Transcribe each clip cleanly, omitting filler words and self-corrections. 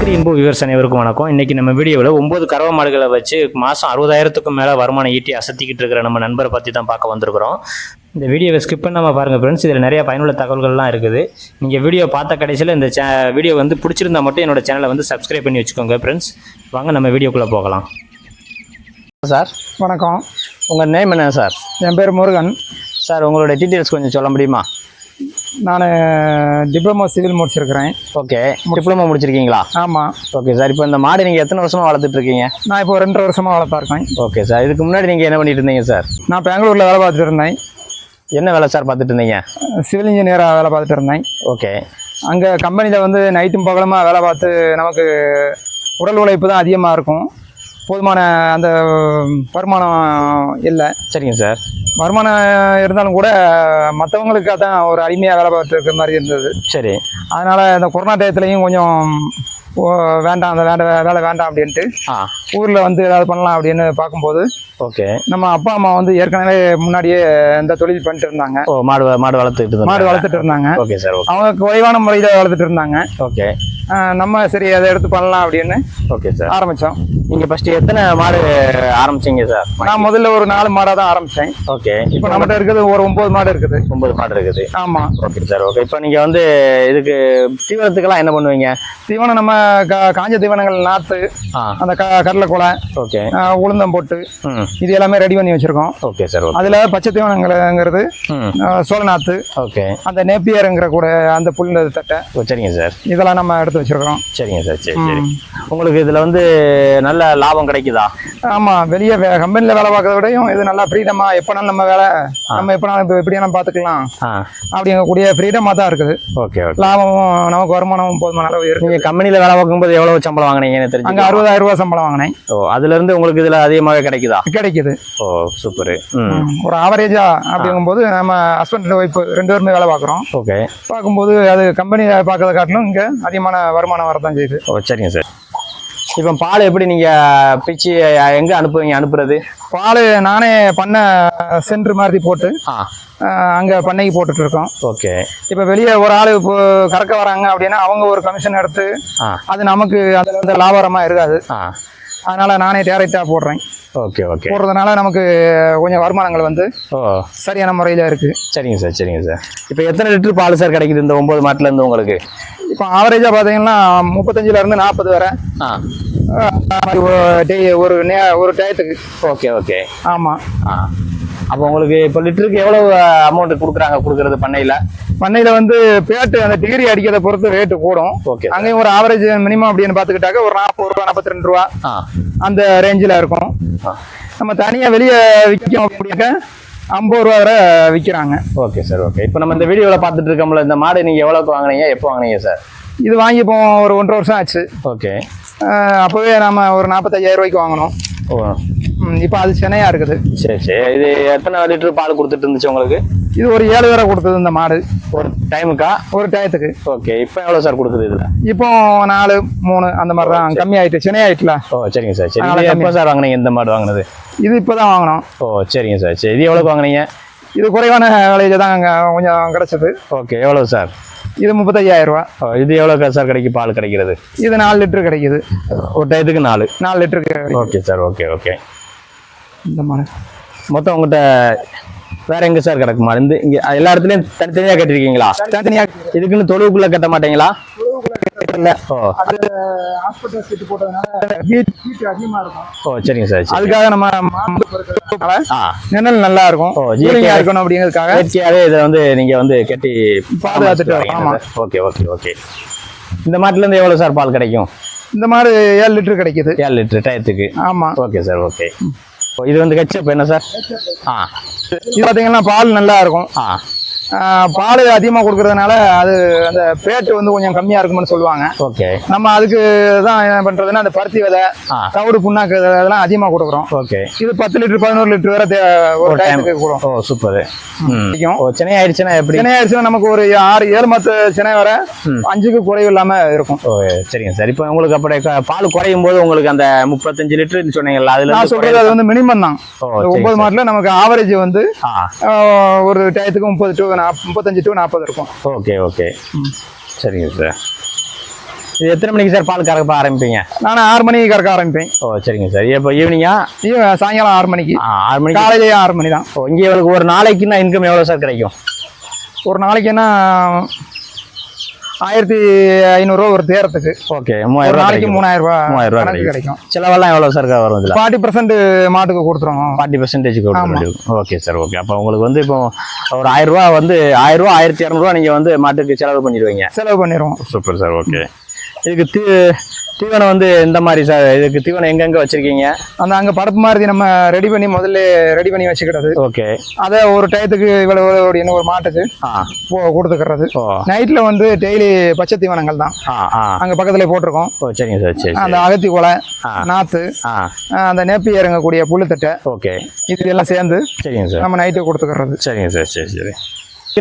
Agri info viewers அனைவருக்கும் வணக்கம். இன்னைக்கு நம்ம வீடியோவில் 9 கறவை மாடுகளை வச்சு மாதம் 60,000க்கும் மேலே வருமானம் ஈட்டி அசத்திக்கிட்டு இருக்கிற நம்ம நண்பரை பற்றி தான் பார்க்க வந்திருக்கிறோம். இந்த வீடியோவை ஸ்கிப் பண்ணாமல் பாருங்கள் ஃப்ரெண்ட்ஸ், இதில் நிறைய பயனுள்ள தகவல்கள்லாம் இருக்குது. நீங்கள் வீடியோ பார்த்த கடைசியில் இந்த வீடியோ வந்து பிடிச்சிருந்தா மட்டும் என்னோட சேனலை வந்து சப்ஸ்கிரைப் பண்ணி வச்சுக்கோங்க ஃப்ரெண்ட்ஸ். வாங்க நம்ம வீடியோக்குள்ளே போகலாம். சார் வணக்கம். உங்கள் நேம் என்ன சார்? என் பேர் முருகன் சார். உங்களோட டீட்டெயில்ஸ் கொஞ்சம் சொல்ல முடியுமா? நான் டிப்ளமோ சிவில் முடிச்சிருக்கிறேன். ஓகே, டிப்ளமோ முடிச்சிருக்கீங்களா? ஆமாம். Okay sir. இப்போ இந்த மாடு நீங்கள் எத்தனை வருஷமாக வளர்த்துட்ருக்கீங்க? நான் இப்போ 2.5 வருஷமாக வளர்த்தா இருக்கேன். Okay sir. இதுக்கு முன்னாடி நீங்கள் என்ன பண்ணிட்டு இருந்தீங்க சார்? நான் பெங்களூரில் வேலை பார்த்துட்டு இருந்தேன். என்ன வேலை சார் பார்த்துட்டு இருந்தீங்க? சிவில் இன்ஜினியராக வேலை பார்த்துட்டு இருந்தேன். ஓகே. அங்கே கம்பெனியில் வந்து நைட்டும் பகலமாக வேலை பார்த்து நமக்கு உடல் உழைப்பு தான் அதிகமாக இருக்கும். போதுமான அந்த வருமானம் இல்லை. சரிங்க சார். வருமானம் இருந்தாலும் கூட மற்றவங்களுக்கு தான் ஒரு அடிமையாக வேலை பார்த்துட்டு இருக்கிற மாதிரி இருந்தது. சரி. அதனால் இந்த கொரோனா டயத்துலையும் கொஞ்சம் வேண்டாம், அந்த வேலை வேண்டாம் அப்படின்ட்டு ஊரில் வந்து ஏதாவது பண்ணலாம் அப்படின்னு பார்க்கும்போது, ஓகே, நம்ம அப்பா அம்மா வந்து ஏற்கனவே முன்னாடியே இந்த தொழில் பண்ணிட்டு இருந்தாங்க. மாடு வளர்த்துட்டு இருந்தாங்க. Okay sir. அவங்க குறைவான முறையில் வளர்த்துட்டு இருந்தாங்க. ஓகே. நம்ம சரி அதை எடுத்து பண்ணலாம் அப்படின்னு ஓகே சார் ஆரம்பித்தோம். நீங்கள் ஃபஸ்ட்டு எத்தனை மாடு ஆரம்பிச்சிங்க சார்? நான் முதல்ல ஒரு 4 மாடாக தான் ஆரம்பித்தேன். ஓகே. இப்போ நம்மகிட்ட இருக்குது ஒரு 9 மாடு இருக்குது. 9 மாடு இருக்குது. ஆமாம். Okay sir. ஓகே. இப்போ நீங்கள் வந்து இதுக்கு தீவனத்துக்கெல்லாம் என்ன பண்ணுவீங்க? தீவனம் நம்ம காஞ்ச தீவனங்கள், நாற்று, அந்த கடலைக்குலை, ஓகே, உளுந்தம் போட்டு இது எல்லாமே ரெடி பண்ணி வச்சிருக்கோம். Okay sir. அதில் பச்சை தீவனங்கிறது சோள நாற்று, ஓகே, அந்த நேப்பியருங்கிற கூட அந்த புல் தட்டை. சரிங்க சார். இதெல்லாம் நம்ம எடுத்து வச்சிருக்கிறோம். சரிங்க சார். சரி சரி. உங்களுக்கு இதில் வந்து நல்ல லாபம் கிடைக்குதா? ஆமாம். வெளியே கம்பெனியில் வேலை பார்க்கறத விடையும் இது நல்லா ஃப்ரீடமாக எப்போனாலும் நம்ம வேலை நம்ம எப்போனாலும் இப்போ எப்படியா பார்த்துக்கலாம் அப்படிங்கக்கூடிய ஃப்ரீடமாக தான் இருக்குது. ஓகே. லாபமும் நமக்கு வருமானமும் போதுமான அளவு இருக்குது. நீங்கள் கம்பெனியில் வேலை பார்க்கும்போது எவ்வளோ சம்பளம் வாங்கினீங்கன்னு தெரிஞ்சு? அங்கே 60,000 ரூபா சம்பளம் வாங்கினேன். ஓ, அதுலேருந்து உங்களுக்கு இதில் அதிகமாக கிடைக்குதா? கிடைக்குது. ஓ, சூப்பர். ஒரு ஆவரேஜா அப்படிங்கும்போது நம்ம ஹஸ்பண்ட் ஒய்ஃப் 2 பேருமே வேலை பார்க்குறோம். ஓகே. பார்க்கும்போது அது கம்பெனி பார்க்கறத காட்டிலும் இங்கே அதிகமான வருமானம் வரதான் செய்யுது. ஓ, சரிங்க சார். இப்போ பால் எப்படி நீங்கள் பிச்சு எங்கே அனுப்புறது? பால் நானே பண்ண சென்ட்ரு மாதிரி போட்டு அங்கே பண்ணைக்கு போட்டுட்டு இருக்கோம். ஓகே. இப்போ வெளியே ஒரு ஆள் இப்போ கறக்க வராங்க அப்படின்னா அவங்க ஒரு கமிஷன் எடுத்து அது நமக்கு அந்த லாபகரமாக இருக்காது. அதனால நானே டேரெக்டாக போடுறேன். ஓகே. ஓகே. போடுறதுனால நமக்கு கொஞ்சம் வருமானங்கள் வந்து சரியான முறையில் இருக்குது. சரிங்க சார். சரிங்க சார். இப்போ எத்தனை லிட்டர் பால் சார் கிடைக்குது இந்த 9 மாட்டிலேருந்து உங்களுக்கு? இப்போ ஆவரேஜாக பார்த்தீங்கன்னா 35லேருந்து 40 வரை ஒரு டயத்துக்கு. ஓகே. ஓகே. ஆமாம். அப்போ உங்களுக்கு இப்போ லிட்டருக்கு எவ்வளோ அமௌண்ட் கொடுக்குறது பண்ணையில் வந்து பேட்டு அந்த டிகிரி அடிக்கிறத பொறுத்து ரேட்டு கூடும். ஓகே. அங்கேயும் ஒரு ஆவரேஜ் மினிமம் அப்படின்னு பார்த்துக்கிட்டாக்க ஒரு 40 ரூபா 42 ரூபா அந்த ரேஞ்சில் இருக்கும். நம்ம தனியாக வெளியே விற்கும் அப்படின்னாக்க 50 ரூபா வரை விற்கிறாங்க. Okay sir. ஓகே. இப்போ நம்ம இந்த வீடியோவில் பார்த்துட்டு இருக்கோம்ல, இந்த மாடு நீங்கள் எவ்வளோக்கு வாங்கினீங்க, எப்போ வாங்கினீங்க சார்? இது வாங்கி இப்போ ஒரு 1.5 வருஷம் ஆச்சு. ஓகே. அப்போவே நம்ம ஒரு 45,000 ரூபாய்க்கு வாங்கினோம். ஓ. இப்போ அது சென்னையாக இருக்குது. சரி சரி. இது எத்தனை லிட்டர் பால் கொடுத்துட்டு இருந்துச்சு உங்களுக்கு? இது ஒரு 7 வரை கொடுத்தது இந்த மாடு. ஒரு டைமுக்கா? ஒரு டயத்துக்கு. ஓகே. இப்போ எவ்வளோ சார் கொடுக்குது இதில்? இப்போ 4, 3 அந்த மாதிரி தான். கம்மி ஆகிட்டு, சென்னை ஆகிட்டுல. ஓ, சரிங்க சார். சரி. எப்போ சார் வாங்கினீங்க இந்த மாடு வாங்கினது? இது இப்போ தான் வாங்கினோம். ஓ, சரிங்க சார். சரி. இது எவ்வளோக்கு வாங்கினீங்க? இது குறைவான விலையில தான் கொஞ்சம் கிடைச்சது. ஓகே. எவ்வளோ சார்? இது 35,000 ரூபா. இது எவ்வளோ சார் பால் கிடைக்கிறது? இது 4 லிட்டர் கிடைக்குது. ஒரு டயத்துக்கு 4 லிட்டருக்கு. Okay sir. ஓகே. ஓகே. இந்த மாதிரி மொத்தம் உங்கள்கிட்ட வேற எங்கே சார் கிடக்குமா? இங்கே எல்லா இடத்துலையும் தனித்தனியாக கட்டிருக்கீங்களா? தனித்தனியாக. இதுக்குன்னு தொழுவுக்குள்ளே கட்ட மாட்டீங்களா? ஓ, சரிங்க சார். அதுக்காக நம்ம நிழல் நல்லா இருக்கும் இருக்கணும் அப்படிங்கிறதுக்காக இயற்கையாகவே இதை வந்து நீங்கள் வந்து கட்டி பாதுகாத்துட்டு. ஓகே. ஓகே. ஓகே. இந்த மாட்டிலேருந்து எவ்வளோ சார் பால் கிடைக்கும்? இந்த மாதிரி 7 லிட்டர் கிடைக்குது. 7 லிட்டர் டயத்துக்கு. ஆமாம். Okay sir. ஓகே. இது வந்து கச்சப் என்ன சார்? இது பார்த்தீங்கன்னா பால் நல்லா இருக்கும். பால் அதிகமாக கொடுக்கறதுனால அது அந்த பேட்டு வந்து கொஞ்சம் கம்மியாக இருக்கும்னு சொல்லுவாங்க. ஓகே. நம்ம அதுக்கு தான் என்ன பண்ணுறதுன்னா அந்த பருத்தி விதை, தவிடு, புண்ணாக்கு அதெல்லாம் அதிகமாக கொடுக்குறோம். ஓகே. இது 10 லிட்டர் 11 லிட்டர் வரை ஒரு டைமுக்கு கூடும். ஓ, சூப்பர். சென்னை ஆயிடுச்சுன்னா எப்படி? சென்னை ஆயிடுச்சுன்னா நமக்கு ஒரு 6-7 மத்த சென்னை வரை 5க்கு குறைவு இல்லாமல் இருக்கும். ஓ, சரிங்க சார். இப்போ உங்களுக்கு அப்படி பால் குறையும் போது உங்களுக்கு அந்த 35 லிட்டர் சொன்னீங்கல்ல, அதில் நான் சொல்கிறது அது வந்து மினிமம் தான். 9 மாட்டில் நமக்கு ஆவரேஜ் வந்து ஒரு டயத்துக்கு 35 to 40 இருக்கும். ஓகே. ஓகே. சரிங்க சார். இது எத்தனை மணிக்கு சார் பால் கறக்க ஆரம்பிப்பீங்க? நான் 6 மணிக்கு கறக்க ஆரம்பிப்பேன். ஓ சரிங்க சார். இப்போ ஈவினிங்கா? சாயங்காலம் 6 மணிக்கு. 6 மணிக்கு. காலையிலேயே 6 மணி தான். ஓ இங்கே உங்களுக்கு ஒரு நாளைக்குன்னா இன்கம் எவ்வளோ சார் கிடைக்கும்? ஒரு நாளைக்குன்னா 1500 ஒரு தேரத்துக்கு. ஓகே, ஒரு நாளைக்கு 3000 ரூபா கிடைக்கும். செலவெல்லாம் எவ்வளோ சார் வரும் இதில்? 40% மாட்டுக்கு கொடுத்துருவோம். 40% கொடுத்துருவோம். Okay sir, okay. அப்போ உங்களுக்கு வந்து இப்போ ஒரு 1000 ரூபா வந்து 1000 ரூபா 1200 நீங்கள் வந்து மாட்டுக்கு செலவு பண்ணிடுவீங்க. செலவு பண்ணிடுவோம். Super sir, okay. இதுக்கு தீவனம் வந்து இந்த மாதிரி சார், இதுக்கு தீவனம் எங்கெங்கே வச்சிருக்கீங்க? அங்கே படப்பு மாதிரி நம்ம ரெடி பண்ணி முதல்ல ரெடி பண்ணி வச்சுக்கிறது. ஓகே. அதை ஒரு டயத்துக்கு இவ்வளவு அப்படின்னு ஒரு மாட்டுக்கு கொடுத்துக்கிறது. நைட்ல வந்து டெய்லி பச்சை தீவனங்கள் தான் அங்க பக்கத்துல போட்டிருக்கோம். சரிங்க சார், சரி. அந்த அகத்தி கொலை, நாத்து, அந்த நேப்பி இறங்கக்கூடிய புல்லுத்தட்டை, ஓகே, இது எல்லாம் சேர்ந்து சரிங்க சார் நம்ம நைட்டு கொடுத்துக்கிறது. சரிங்க சார், சரி சரி.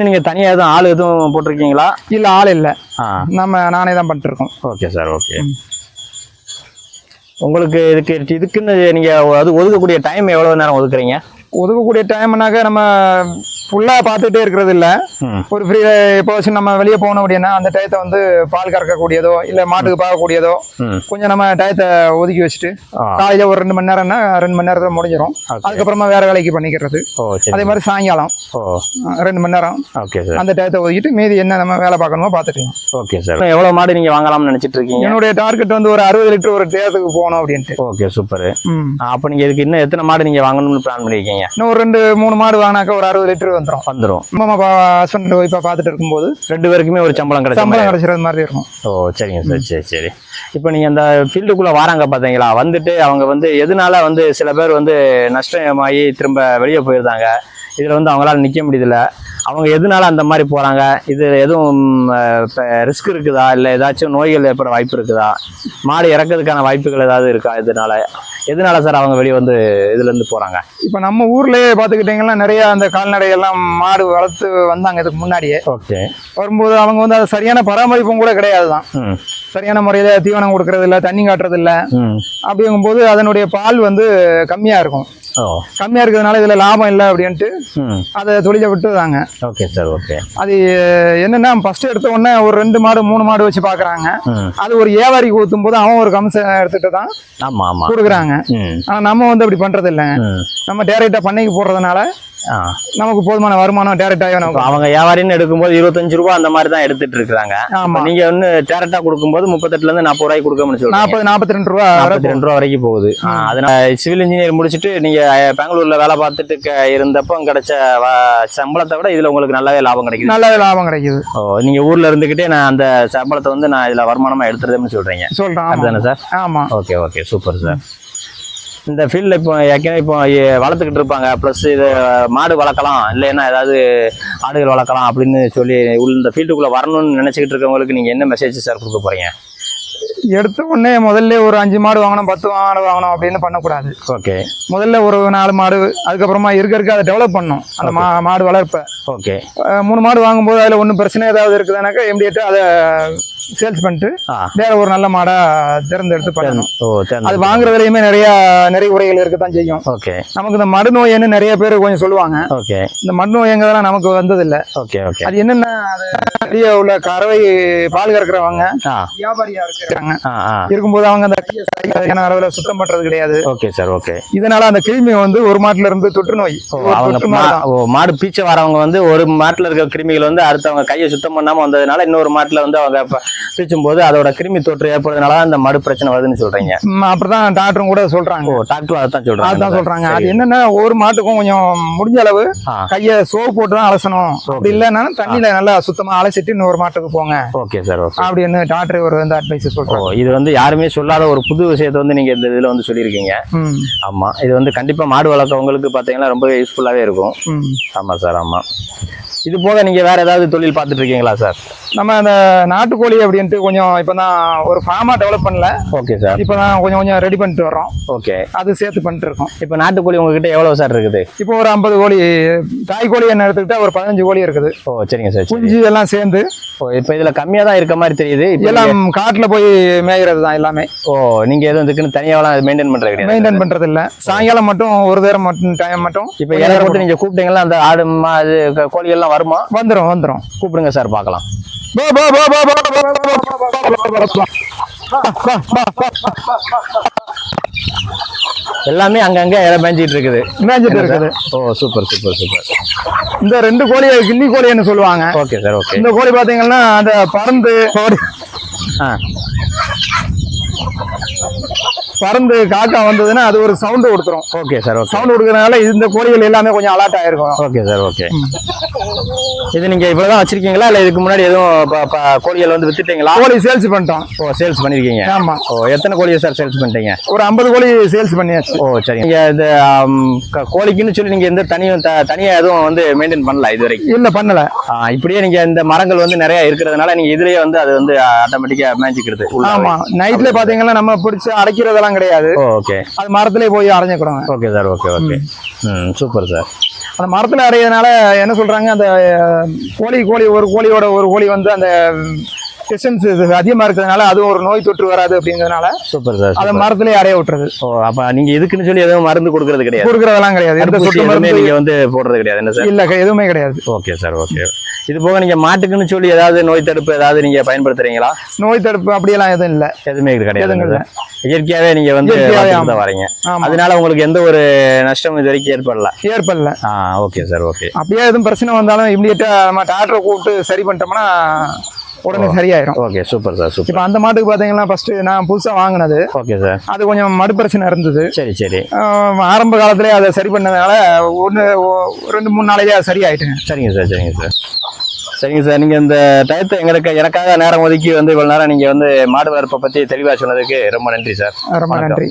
நீங்க தனியா எதுவும் ஆள் எதுவும் போட்டிருக்கீங்களா? இல்ல, ஆள் இல்ல, நானே தான் பண்ணிட்டு இருக்கோம். Okay sir, okay. உங்களுக்கு இதுக்குன்னு நீங்க அது ஒதுக்கக்கூடிய டைம் எவ்வளவு நேரம் ஒதுக்குறீங்க? ஒதுக்கக்கூடிய டைம்னாக்க நம்ம ஃபுல்லா பார்த்துட்டே இருக்கிறது இல்ல. ஒரு ஃப்ரீ இப்போ நம்ம வெளியே போனோம் அப்படின்னா அந்த டயத்தை வந்து பால் கறக்கக்கூடியதோ இல்ல மாட்டுக்கு பார்க்கக்கூடியதோ கொஞ்சம் நம்ம டயத்தை ஒதுக்கி வச்சுட்டு காலையில ஒரு 2 மணி நேரம்னா 2 மணி நேரத்துல முடிஞ்சிடும். அதுக்கப்புறமா வேற வேலைக்கு பண்ணிக்கிறது. அதே மாதிரி சாயங்காலம் 2 மணி நேரம் அந்த டயத்தை ஒதுக்கிட்டு மீதி என்ன நம்ம வேலை பார்க்கணுமோ பார்த்துக்கலாம். Okay sir. எவ்வளவு மாடு நீங்க வாங்கலாம்னு நினைச்சிட்டு இருக்கீங்க? என்னுடைய டார்கெட் வந்து ஒரு 60 லிட்டர் ஒரு டேத்துக்கு போகணும் அப்படின்ட்டு. Okay, super. அப்ப நீங்க இதுக்கு இன்னும் எத்தனை மாடு நீங்க வாங்கணும்னு பிளான் பண்ணிருக்கீங்க? இன்னும் ஒரு 2-3 மாடு வாங்கினாக்க ஒரு 60 லிட்டர் வந்துடும். ஹஸ்பண்ட் ஒய்ஃபா பார்த்துட்டு இருக்கும்போது 2 பேருக்குமே ஒரு சம்பளம் கிடைச்சிறது மாதிரி இருக்கும். ஓ சரிங்க சார், சரி சரி. இப்போ நீங்க அந்த ஃபீல்டுக்குள்ள வராங்க பாத்தீங்களா, வந்துட்டு அவங்க வந்து எதனால வந்து சில பேர் வந்து நஷ்டமாகி திரும்ப வெளியே போயிருந்தாங்க. இதுல வந்து அவங்களால நிக்க முடியல. அவங்க எதனால அந்த மாதிரி போறாங்க? இது எதுவும் ரிஸ்க் இருக்குதா, இல்லை ஏதாச்சும் நோய்கள் ஏற்பட வாய்ப்பு இருக்குதா, மாடு இறக்கிறதுக்கான வாய்ப்புகள் ஏதாவது இருக்கா? எதனால சார் அவங்க வெளியே வந்து இதுல இருந்து போறாங்க? இப்போ நம்ம ஊர்லயே பாத்துக்கிட்டீங்கன்னா நிறைய அந்த கால்நடை எல்லாம் மாடு வளர்த்து வந்தாங்க இதுக்கு முன்னாடியே. ஓகே. வரும்போது அவங்க வந்து அது சரியான பராமரிப்பும் கூட கிடையாதுதான். சரியான முறையில தீவனம் கொடுக்கறது இல்ல, தண்ணி காட்டுறது இல்ல. அப்படிங்கும்போது அதனுடைய பால் வந்து கம்மியா இருக்கும். கம்மியா இருக்கிறதுனால இதுல லாபம் இல்லை அப்படின்ட்டு அதை தொழிலை விட்டுதாங்க. Okay sir, okay. அது என்னன்னா ஃபர்ஸ்ட் எடுத்த உடனே ஒரு 2 மாடு 3 மாடு வச்சு பாக்குறாங்க. அது ஒரு வியாபாரி ஊத்தும் போது அவன் ஒரு கமிஷன் எடுத்துட்டு தான் கொடுக்குறாங்க. ஆனா நம்ம வந்து அப்படி பண்றது இல்லை. நம்ம டைரக்டா பண்ணைக்கு போடுறதுனால நமக்கு போதுமான வருமானம் டைரக்டாவே நமக்கு. அவங்க வியாபாரின்னு எடுக்கும்போது 25 ரூபாய் அந்த மாதிரி தான் எடுத்துட்டு இருக்காங்க. நீங்க வந்து டைரக்டா கொடுக்கும்போது 38 இருந்து 40 ரூபாய்க்கு கொடுக்க சொல்லுங்க. 42 ரூபா 42 ரூபா வரைக்கும் போகுது. அதனால சிவில் இன்ஜினியர் முடிச்சுட்டு நீங்க பெங்களூர்ல வேலை பார்த்துட்டு இருந்தப்போ கிடைச்ச சம்பளத்தை விட இதுல உங்களுக்கு நல்லாவே லாபம் கிடைக்குது. நல்லாவே லாபம் கிடைக்குது. நீங்க ஊர்ல இருந்துகிட்டே நான் அந்த சம்பளத்தை வந்து நான் இதுல வருமானமா எடுத்துறதுன்னு சொல்றீங்க. சொல்றேன். அதுதானே சார்? ஆமா. Okay okay, super sir. இந்த ஃபீல்டில் இப்போ ஏற்கனவே இப்போ வளர்த்துக்கிட்டு இருப்பாங்க, ப்ளஸ் இது மாடு வளர்க்கலாம் இல்லைன்னா ஏதாவது ஆடுகள் வளர்க்கலாம் அப்படின்னு சொல்லி இந்த ஃபீல்டுக்குள்ளே வரணும்னு நினச்சிக்கிட்டு இருக்கவங்களுக்கு நீங்கள் என்ன மெசேஜ் சார் கொடுக்க போகிறீங்க? எடுத்த உடனே முதல்ல ஒரு 5 மாடு வாங்கணும் 10 மாடு வாங்கணும் அப்படின்னு பண்ணக்கூடாது. ஓகே. முதல்ல ஒரு 4 மாடு, அதுக்கப்புறமா இருக்க அதை டெவலப் பண்ணணும் அந்த மாடு வளர்ப்ப. ஓகே. 3 மாடு வாங்கும்போது அதில் ஒன்றும் பிரச்சனை ஏதாவது இருக்குதுனாக்கா இமிடியேட்டா அதை சேல்ஸ் பண்ணிட்டு வேற ஒரு நல்ல மாடா தேர்ந்தெடுத்து பண்ணணும். அது வாங்குறதுலயுமே நிறைய உரைகள் இருக்கத்தான் செய்யும். ஓகே. நமக்கு இந்த மடு நோய்னு நிறைய பேர் கொஞ்சம் சொல்லுவாங்க. ஓகே. இந்த மடு நோய்ங்கிறதெல்லாம் நமக்கு வந்தது இல்ல. Okay okay. அது என்னன்னா வெளியே உள்ள கறவை பால் கறக்குறவங்க வியாபாரியா இருக்கிறாங்க. இருக்கும்போது அவங்க அந்த அளவுல சுத்தம் பண்றது கிடையாது. Okay sir, okay. இதனால அந்த கிருமி வந்து ஒரு மாட்டுல இருந்து தொற்று நோய். மாடு பீச்ச வரவங்க வந்து ஒரு மாட்டுல இருக்க கிருமிகள் வந்து அடுத்தவங்க கையை சுத்தம் பண்ணாம வந்ததுனால இன்னொரு மாட்டுல வந்து அவங்க பீச்சும் போது அதோட கிருமி தொற்று ஏற்படுறதுனால அந்த மடு பிரச்சனை வருதுன்னு சொல்றீங்க. அப்படிதான் டாக்டரும் கூட சொல்றாங்க. டாக்டரும் அதான் சொல்றாங்க. அது என்னன்னா ஒவ்வொரு மாட்டுக்கும் கொஞ்சம் முடிஞ்ச அளவு கைய சோப்பு போட்டு தான் அலசணும். அப்படி இல்லைன்னா தண்ணியில நல்லா சுத்தமா அலசிட்டு இன்னொரு மாட்டுக்கு போங்க. Okay sir, okay. அப்படின்னு டாக்டர் ஒரு வந்து அட்வைஸ் சொல்றாங்க. இது வந்து யாருமே சொல்லாத ஒரு புது விஷயத்தை வந்து நீங்க இந்த இதுல வந்து சொல்லியிருக்கீங்க. ஆமா, இது வந்து கண்டிப்பா மாடு வளர்க்கவங்களுக்கு பாத்தீங்கன்னா ரொம்ப யூஸ்ஃபுல்லாவே இருக்கும். ஆமா சார், ஆமா. இது போக நீங்க வேற ஏதாவது தொழில் பார்த்துட்டு இருக்கீங்களா சார்? நம்ம அந்த நாட்டுக்கோழி அப்படின்ட்டு கொஞ்சம் இப்பதான் ஒரு ஃபார்மா டெவலப் பண்ணல. Okay sir. இப்பதான் கொஞ்சம் ரெடி பண்ணிட்டு வர்றோம். ஓகே. அது சேர்த்து பண்ணிட்டு இருக்கோம். இப்போ நாட்டுக்கோழி உங்ககிட்ட எவ்வளவு சார் இருக்குது? இப்போ ஒரு 50 கோழி, தாய் கோழி என்ன எடுத்துக்கிட்டா ஒரு 15 கோழி இருக்குது. ஓ சரிங்க சார். குஞ்சு எல்லாம் சேர்ந்து. இப்போ இதுல கம்மியா தான் இருக்க மாதிரி தெரியுது. எல்லாம் காட்டுல போய் மேய்கிறது தான் எல்லாமே. ஓ, நீங்க எதுவும் இதுக்குன்னு தனியாவெல்லாம் மெயின்டைன் பண்றது கிடையாது? மெயின்டைன் பண்றது இல்ல. சாயங்காலம் மட்டும் ஒரு நேரம் மட்டும் டைம் மட்டும். இப்போ இலை போட்டு நீங்க கூப்பிட்டீங்களா அந்த ஆடு கோழி எல்லாம் வருமா? வந்துரும். கூப்பிடுங்க சார் பார்க்கலாம். போ போ போ போ போ போ, போ, போ, போ. எல்லாமே அங்கங்க இலை மேய்ஞ்சிட்டு இருக்குது. மேய்ஞ்சிட்டு இருக்குது. ஓ சூப்பர் சூப்பர் சூப்பர். இந்த 2 கோழி கின்னி கோழின்னு சொல்லுவாங்க. Okay sir okay. இந்த கோழி பாத்தீங்கன்னா அந்த பறந்து பறந்து காக்கா வந்ததுன்னா அது ஒரு சவுண்ட் கொடுத்துரும். Okay sir okay. சவுண்ட் கொடுக்கறதுனால இந்த கோழிகள் எல்லாமே கொஞ்சம் அலர்ட் ஆயிருக்கும். Okay sir okay. இது நீங்க இவ்வளவுதான் வச்சிருக்கீங்களா இல்ல இதுக்கு முன்னாடி எதுவும் கோழிகள் வந்து வித்துட்டீங்களா? கோழி சேல்ஸ் பண்ணிட்டோம். ஓ சேல்ஸ் பண்ணிருக்கீங்க. ஆமா. ஓ எத்தனை கோழியை சார் சேல்ஸ் பண்ணிட்டீங்க? ஒரு 50 கோழி சேல்ஸ் பண்ணியாச்சு. ஓ சரி. நீங்க இந்த கோழிக்குன்னு சொல்லி நீங்க எந்த தனியா எதுவும் வந்து மெயின்டைன் பண்ணல இது வரைக்கும்? இல்ல பண்ணல. இப்படியே நீங்க இந்த மரங்கள் வந்து நிறைய இருக்கிறதுனால நீங்க இதுலயே வந்து அது வந்து ஆட்டோமேட்டிக்கா மேய்ஞ்சிக்கிறது. ஆமா. நைட்ல பாத்தீங்கன்னா நம்ம பிடிச்சு அடைக்கிறதெல்லாம் கிடையாது. ஓகே. அது மரத்திலே போய் அடைஞ்சுக்கிறோம். Okay sir okay okay. Super sir. அந்த மரத்துல அடையிறதுனால என்ன சொல்றாங்க, அந்த கோழி ஒரு கோழி வந்து அந்த டிஸ்டன்ஸ் அதிகமா இருக்கிறதுனால அது ஒரு நோய் தொற்று வராது அப்படிங்கிறதுனால சூப்பர் சார் அதை மரத்திலே அடைய விட்டுறது. ஓ அப்ப நீங்க இதுக்குன்னு சொல்லி எதுவும் மருந்து கொடுக்கறது கிடையாது? கொடுக்கறதெல்லாம் கிடையாது. எந்த சொட்டு மருந்து நீங்க வந்து போடுறது கிடையாது என்ன சார்? இல்ல எதுவுமே கிடையாது. Okay sir okay. இது போக நீங்க மாட்டுக்குன்னு சொல்லி ஏதாவது நோய் தடுப்பு ஏதாவது நீங்க பயன்படுத்துறீங்களா? நோய் தடுப்பு அப்படியெல்லாம் எதுவும் இல்ல. எதுவுமே கிடையாது. இயற்கையாவே நீங்க வந்து வரீங்க. அதனால உங்களுக்கு எந்த ஒரு நஷ்டம் இது வரைக்கும் ஏற்படல? Okay sir okay. அப்படியே எதுவும் பிரச்சனை வந்தாலும் இமிடியேட்டா நம்ம டாக்டரை கூப்பிட்டு சரி பண்ணிட்டோம்னா உடனே சரியாயிரும். Okay super sir super. இப்போ அந்த மாட்டுக்கு பாத்தீங்கன்னா ஃபர்ஸ்ட் நான் புதுசா வாங்கினது. Okay sir. அது கொஞ்சம் மடு பிரச்சனை இருந்தது. சரி சரி. ஆரம்ப காலத்திலே அதை சரி பண்ணதுனால 2-3 நாளையிலே அது சரியாயிட்டுங்க. சரிங்க சார் சரிங்க சார். சரிங்க சார். நீங்க இந்த டயத்தை எனக்காக நேரம் ஒதுக்கி வந்து இவ்வளவு நேரம் நீங்க வந்து மாடு வளர்ப்பை பத்தி தெளிவா சொன்னதுக்கு ரொம்ப நன்றி சார். ரொம்ப நன்றி.